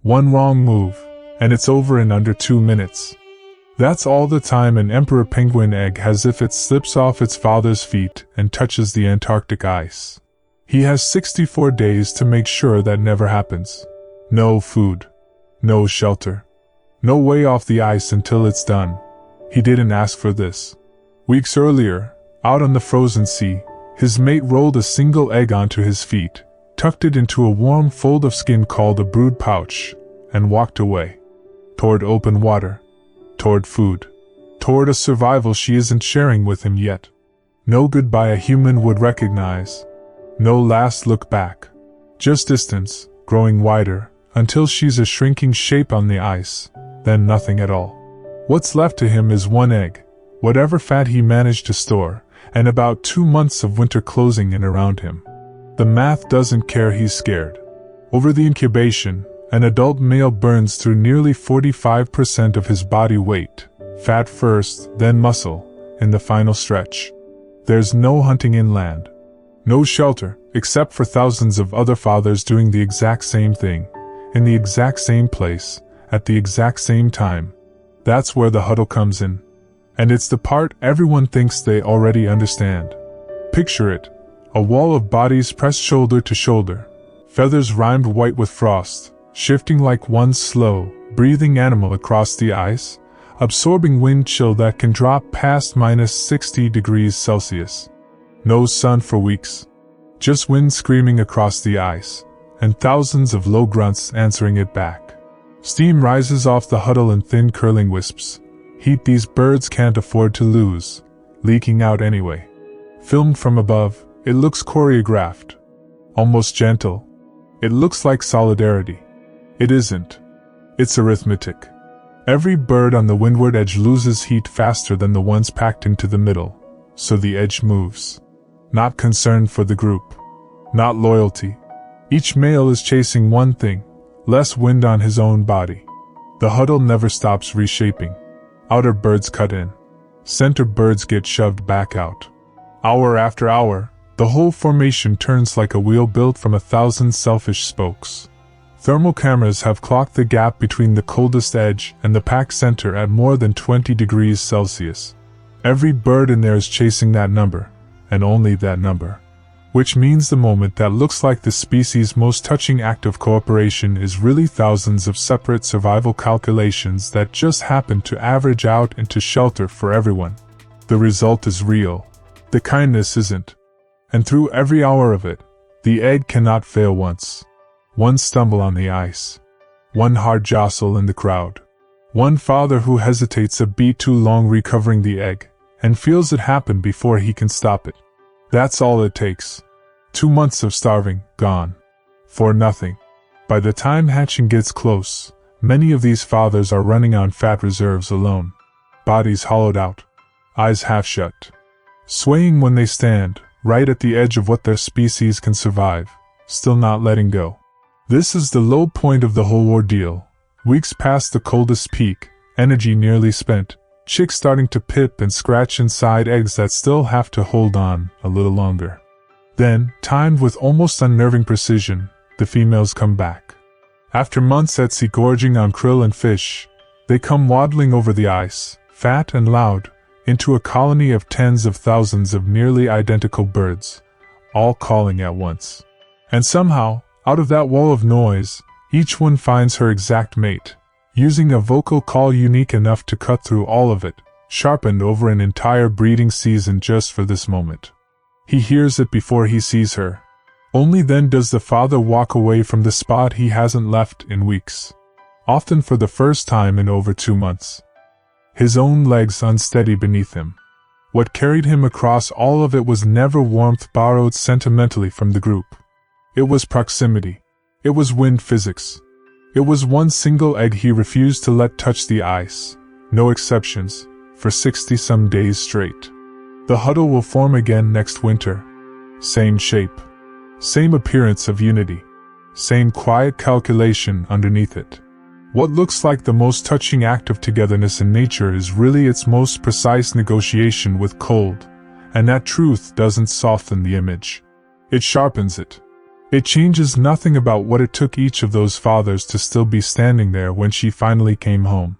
One wrong move, and it's over in under 2 minutes. That's all the time an emperor penguin egg has if it slips off its father's feet and touches the Antarctic ice. He has 64 days to make sure that never happens. No food. No shelter. No way off the ice until it's done. He didn't ask for this. Weeks earlier, out on the frozen sea, his mate rolled a single egg onto his feet, tucked it into a warm fold of skin called a brood pouch, and walked away. Toward open water. Toward food. Toward a survival she isn't sharing with him yet. No goodbye a human would recognize. No last look back. Just distance, growing wider, until she's a shrinking shape on the ice, then nothing at all. What's left to him is one egg, whatever fat he managed to store, and about 2 months of winter closing in around him. The math doesn't care, he's scared. Over the incubation, an adult male burns through nearly 45% of his body weight, fat first, then muscle, in the final stretch. There's no hunting inland. No shelter, except for thousands of other fathers doing the exact same thing, in the exact same place, at the exact same time. That's where the huddle comes in. And it's the part everyone thinks they already understand. Picture it, a wall of bodies pressed shoulder to shoulder, feathers rimed white with frost, shifting like one slow, breathing animal across the ice, absorbing wind chill that can drop past -60 degrees Celsius. No sun for weeks. Just wind screaming across the ice, and thousands of low grunts answering it back. Steam rises off the huddle in thin curling wisps. Heat these birds can't afford to lose, leaking out anyway. Filmed from above, it looks choreographed. Almost gentle. It looks like solidarity. It isn't. It's arithmetic. Every bird on the windward edge loses heat faster than the ones packed into the middle, so the edge moves. Not concern for the group. Not loyalty. Each male is chasing one thing, less wind on his own body. The huddle never stops reshaping. Outer birds cut in. Center birds get shoved back out. Hour after hour, the whole formation turns like a wheel built from 1,000 selfish spokes. Thermal cameras have clocked the gap between the coldest edge and the pack center at more than 20 degrees Celsius. Every bird in there is chasing that number, and only that number. Which means the moment that looks like the species' most touching act of cooperation is really thousands of separate survival calculations that just happen to average out into shelter for everyone. The result is real. The kindness isn't. And through every hour of it, the egg cannot fail once. One stumble on the ice. One hard jostle in the crowd. One father who hesitates a beat too long recovering the egg, and feels it happen before he can stop it. That's all it takes. 2 months of starving, gone. For nothing. By the time hatching gets close, many of these fathers are running on fat reserves alone. Bodies hollowed out. Eyes half shut. Swaying when they stand, right at the edge of what their species can survive, still not letting go. This is the low point of the whole ordeal. Weeks past the coldest peak, energy nearly spent, chicks starting to pip and scratch inside eggs that still have to hold on a little longer. Then, timed with almost unnerving precision, the females come back. After months at sea gorging on krill and fish, they come waddling over the ice, fat and loud, into a colony of tens of thousands of nearly identical birds, all calling at once. And somehow, out of that wall of noise, each one finds her exact mate, using a vocal call unique enough to cut through all of it, sharpened over an entire breeding season just for this moment. He hears it before he sees her. Only then does the father walk away from the spot he hasn't left in weeks. Often for the first time in over 2 months. His own legs unsteady beneath him. What carried him across all of it was never warmth borrowed sentimentally from the group. It was proximity. It was wind physics. It was one single egg he refused to let touch the ice, no exceptions, for 60-some days straight. The huddle will form again next winter. Same shape. Same appearance of unity. Same quiet calculation underneath it. What looks like the most touching act of togetherness in nature is really its most precise negotiation with cold, and that truth doesn't soften the image. It sharpens it. It changes nothing about what it took each of those fathers to still be standing there when she finally came home.